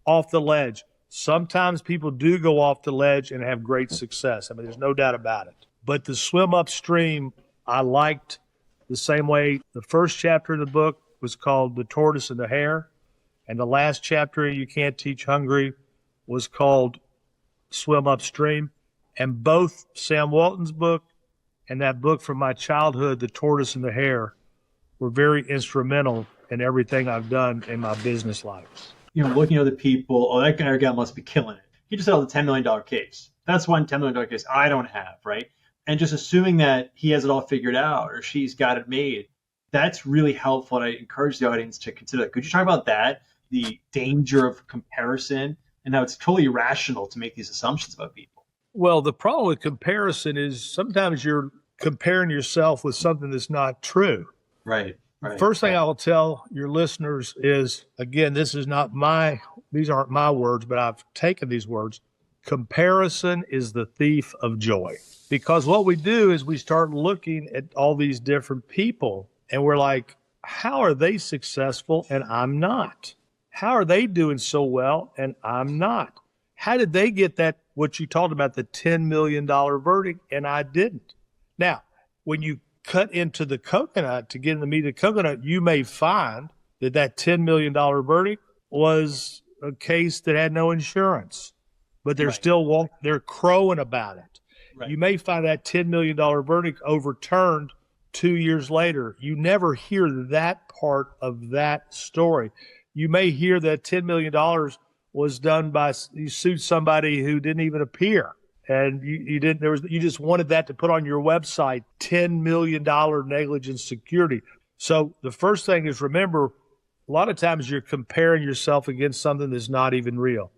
[SPEAKER 2] off the ledge. Sometimes people do go off the ledge and have great success. I mean, there's no doubt about it. But the swim upstream, I liked the same way. The first chapter of the book was called The Tortoise and the Hare. And the last chapter, You Can't Teach Hungry, was called Swim Upstream. And both Sam Walton's book and that book from my childhood, The Tortoise and the Hare, were very instrumental in everything I've done in my business life.
[SPEAKER 1] You know, looking at other people, oh, that guy must be killing it. He just settled a $10 million case. That's one $10 million case I don't have, right? And just assuming that he has it all figured out or she's got it made, that's really helpful. And I encourage the audience to consider that. Could you talk about that, the danger of comparison and how it's totally irrational to make these assumptions about people?
[SPEAKER 2] Well, the problem with comparison is sometimes you're comparing yourself with something that's not true.
[SPEAKER 1] Right. Right.
[SPEAKER 2] First thing I will tell your listeners is, again, these aren't my words, but I've taken these words. Comparison is the thief of joy. Because what we do is we start looking at all these different people and we're like, how are they successful and I'm not? How are they doing so well and I'm not? How did they get that, what you talked about, the $10 million verdict, and I didn't? Now, when you cut into the coconut to get in the meat of the coconut, you may find that $10 million verdict was a case that had no insurance, but they're still they're crowing about it. Right. You may find that $10 million verdict overturned 2 years later. You never hear that part of that story. You may hear that $10 million was done by, you sued somebody who didn't even appear. And you just wanted that to put on your website, $10 million negligence security. So the first thing is, remember, a lot of times you're comparing yourself against something that's not even real.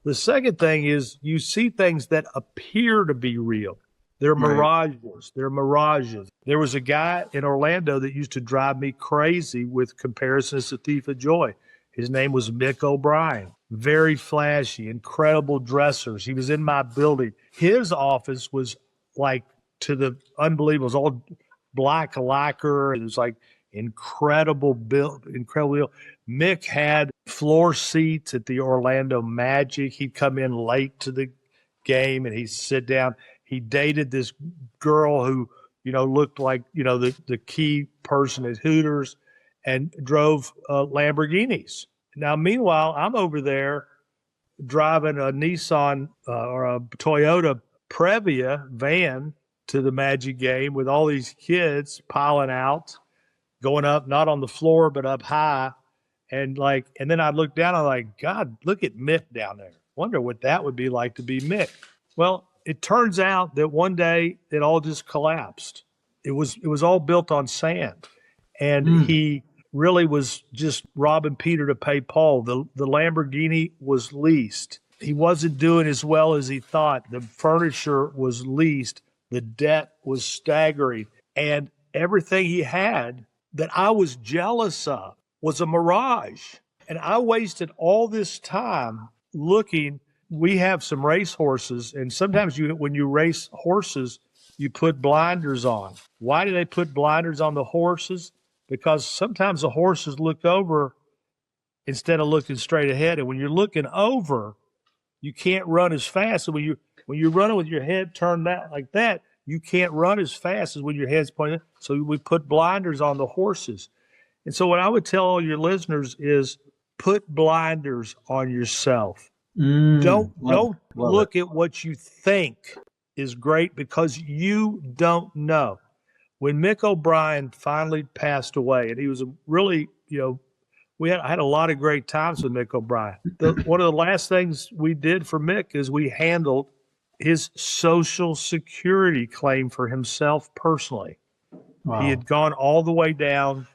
[SPEAKER 2] The second thing is you see things that appear to be real. They're mirages. They're mirages. There was a guy in Orlando that used to drive me crazy with comparisons to Thief of Joy. His name was Mick O'Brien. Very flashy, incredible dressers. He was in my building. His office was like to the unbelievable. It was all black lacquer. It was like incredible build. Mick had floor seats at the Orlando Magic. He'd come in late to the game and he'd sit down. He dated this girl who, looked like, the key person at Hooters, and drove Lamborghinis. Now, meanwhile, I'm over there driving a Nissan or a Toyota Previa van to the Magic game with all these kids piling out, going up, not on the floor, but up high. And then I look down, I'm like, God, look at Mick down there. Wonder what that would be like to be Mick. Well, it turns out that one day it all just collapsed. It was all built on sand. And he really was just robbing Peter to pay Paul. The Lamborghini was leased. He wasn't doing as well as he thought. The furniture was leased. The debt was staggering. And everything he had that I was jealous of was a mirage. And I wasted all this time looking. We have some race horses, and sometimes when you race horses, you put blinders on. Why do they put blinders on the horses? Because sometimes the horses look over instead of looking straight ahead. And when you're looking over, you can't run as fast. So when you're running with your head turned out like that, you can't run as fast as when your head's pointed. So we put blinders on the horses. And so what I would tell all your listeners is put blinders on yourself. Don't
[SPEAKER 1] Love
[SPEAKER 2] look at what you think is great, because you don't know. When Mick O'Brien finally passed away, and he was a really, I had a lot of great times with Mick O'Brien. One of the last things we did for Mick is we handled his Social Security claim for himself personally.
[SPEAKER 1] Wow.
[SPEAKER 2] He had gone all the way down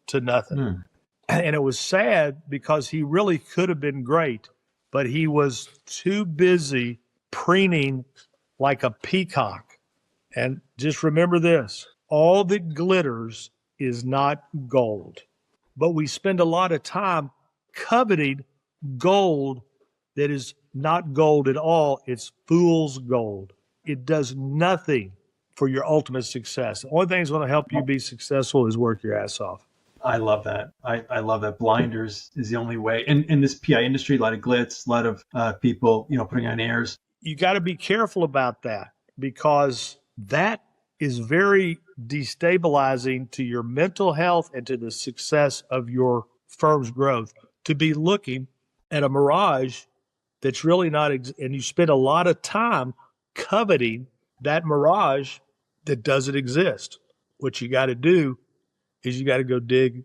[SPEAKER 2] to nothing.
[SPEAKER 1] Mm.
[SPEAKER 2] And it was sad because he really could have been great, but he was too busy preening like a peacock. And just remember this, all that glitters is not gold. But we spend a lot of time coveting gold that is not gold at all. It's fool's gold. It does nothing for your ultimate success. The only thing that's going to help you be successful is work your ass off.
[SPEAKER 1] I love that. I love that. Blinders is the only way. In this PI industry, a lot of glitz, a lot of people, putting on airs.
[SPEAKER 2] You got to be careful about that, because that is very destabilizing to your mental health and to the success of your firm's growth, to be looking at a mirage that's really not, and you spend a lot of time coveting that mirage that doesn't exist. What you got to do is you got to go dig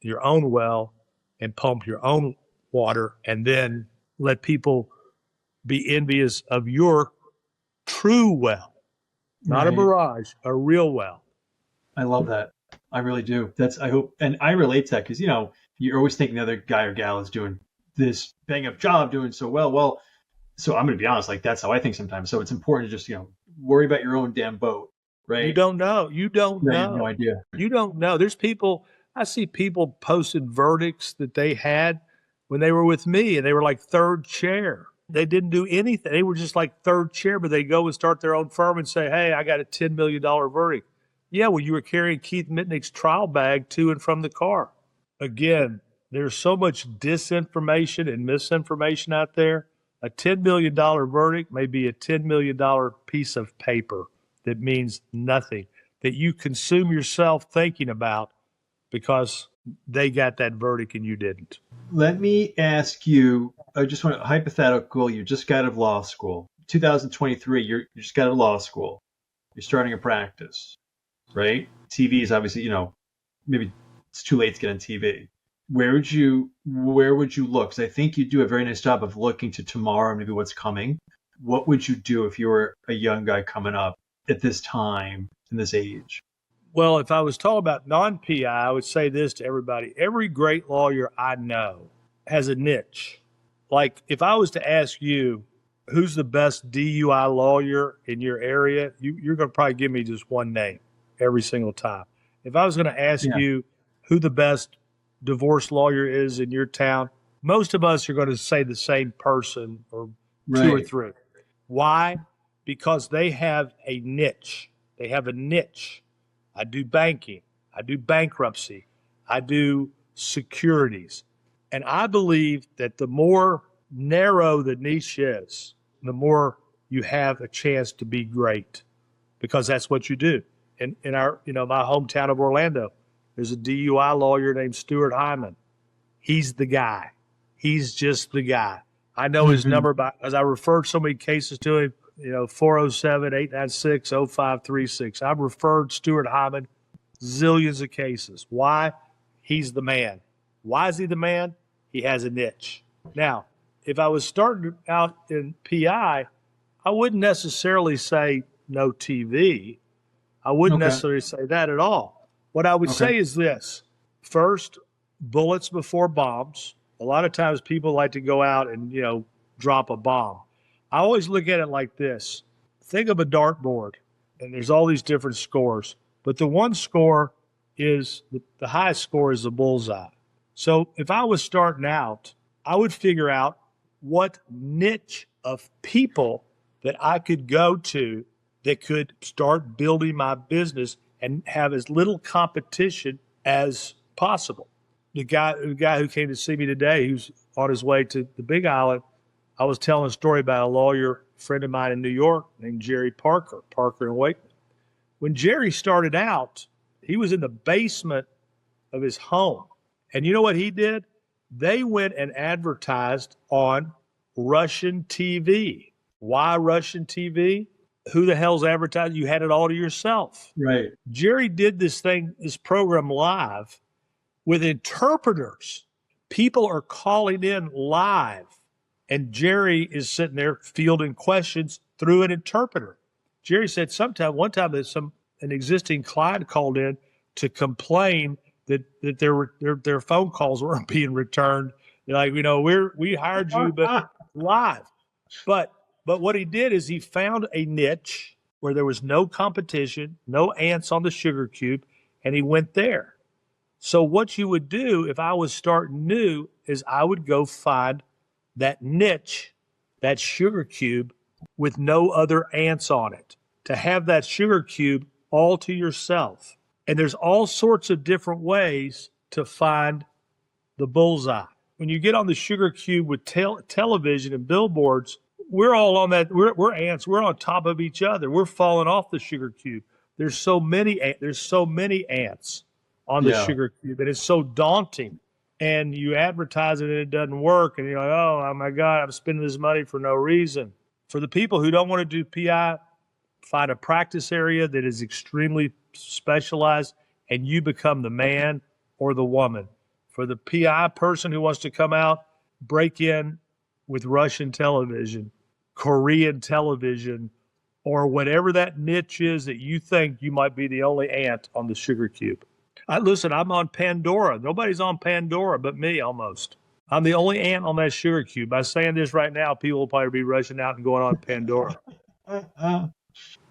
[SPEAKER 2] your own well and pump your own water, and then let people be envious of your true well, not a mirage, a real well.
[SPEAKER 1] I love that. I really do. I hope, and I relate to that, because, you're always thinking the other guy or gal is doing this bang up job, doing so well. Well, so I'm going to be honest, like, that's how I think sometimes. So it's important to just, worry about your own damn boat, right?
[SPEAKER 2] You don't know. You don't know.
[SPEAKER 1] You have no idea.
[SPEAKER 2] You don't know. There's people, I see people posted verdicts that they had when they were with me, and they were like third chair. They didn't do anything. They were just like third chair, but they go and start their own firm and say, hey, I got a $10 million verdict. Yeah, well, you were carrying Keith Mitnick's trial bag to and from the car. Again, there's so much disinformation and misinformation out there. A $10 million verdict may be a $10 million piece of paper that means nothing, that you consume yourself thinking about because they got that verdict and you didn't.
[SPEAKER 1] Let me ask you, I just want a hypothetical. You just got out of law school. 2023, you just got out of law school. You're starting a practice, right? TV is obviously, maybe it's too late to get on TV. Where would you look? Because I think you do a very nice job of looking to tomorrow, maybe what's coming. What would you do if you were a young guy coming up at this time, in this age?
[SPEAKER 2] Well, if I was talking about non-PI, I would say this to everybody. Every great lawyer I know has a niche. Like, if I was to ask you, who's the best DUI lawyer in your area, you're going to probably give me just one name every single time. If I was going to ask you who the best divorce lawyer is in your town, most of us are going to say the same person, or two or three. Why? Because they have a niche. They have a niche. I do banking. I do bankruptcy. I do securities. And I believe that the more narrow the niche is, the more you have a chance to be great, because that's what you do. In our, my hometown of Orlando, there's a DUI lawyer named Stuart Hyman. He's the guy. He's just the guy. I know his number as I referred so many cases to him, 407-896-0536. I've referred Stuart Hyman zillions of cases. Why? He's the man. Why is he the man? He has a niche. Now, if I was starting out in PI, I wouldn't necessarily say no TV. I wouldn't necessarily say that at all. What I would say is this. First, bullets before bombs. A lot of times people like to go out and, drop a bomb. I always look at it like this. Think of a dartboard, and there's all these different scores. But the one score is, the highest score is the bullseye. So if I was starting out, I would figure out what niche of people that I could go to that could start building my business and have as little competition as possible. The guy who came to see me today, who's on his way to the Big Island, I was telling a story about a lawyer friend of mine in New York named Jerry Parker and Wakeman. When Jerry started out, he was in the basement of his home. And you know what he did? They went and advertised on Russian TV. Why Russian TV? Who the hell's advertising? You had it all to yourself.
[SPEAKER 1] Right.
[SPEAKER 2] Jerry did this program live with interpreters. People are calling in live, and Jerry is sitting there fielding questions through an interpreter. Jerry said one time that an existing client called in to complain that their phone calls weren't being returned. They're like, we hired you, but live. But what he did is he found a niche where there was no competition, no ants on the sugar cube, and he went there. So what you would do if I was starting new is I would go find that niche, that sugar cube with no other ants on it, to have that sugar cube all to yourself. And there's all sorts of different ways to find the bullseye. When you get on the sugar cube with television and billboards, we're all on that. We're ants. We're on top of each other. We're falling off the sugar cube. There's so many ants on the sugar cube, and it's so daunting. And you advertise it and it doesn't work, and you're like, oh my God, I'm spending this money for no reason. For the people who don't want to do PI, find a practice area that is extremely specialized, and you become the man or the woman. For the PI person who wants to come out, break in with Russian television, Korean television, or whatever that niche is that you think you might be the only ant on the sugar cube. Listen, I'm on Pandora. Nobody's on Pandora but me almost. I'm the only ant on that sugar cube. By saying this right now, people will probably be rushing out and going on Pandora.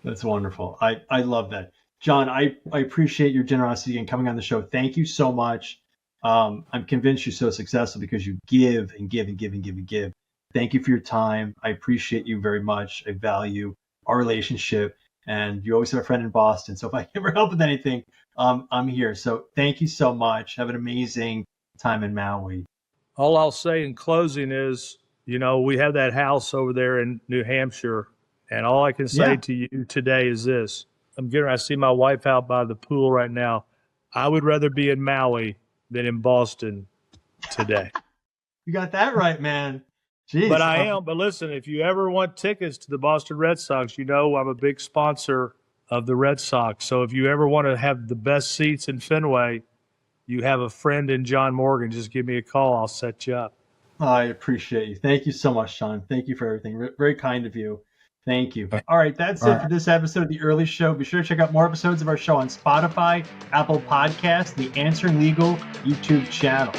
[SPEAKER 1] That's wonderful. I love that. John, I appreciate your generosity in coming on the show. Thank you so much. I'm convinced you're so successful because you give and give and give and give and give. Thank you for your time. I appreciate you very much. I value our relationship, and you always have a friend in Boston. So if I can ever help with anything, I'm here. So thank you so much. Have an amazing time in Maui.
[SPEAKER 2] All I'll say in closing is, we have that house over there in New Hampshire, and all I can say to you today is this. I see my wife out by the pool right now. I would rather be in Maui than in Boston today.
[SPEAKER 1] You got that right, man. Jeez.
[SPEAKER 2] But listen, if you ever want tickets to the Boston Red Sox, I'm a big sponsor of the Red Sox. So if you ever want to have the best seats in Fenway, you have a friend in John Morgan, just give me a call. I'll set you up.
[SPEAKER 1] I appreciate you. Thank you so much, Sean. Thank you for everything. Very kind of you. Thank you. All right, that's it for this episode of The Earley Show. Be sure to check out more episodes of our show on Spotify, Apple Podcasts, the Answering Legal YouTube channel.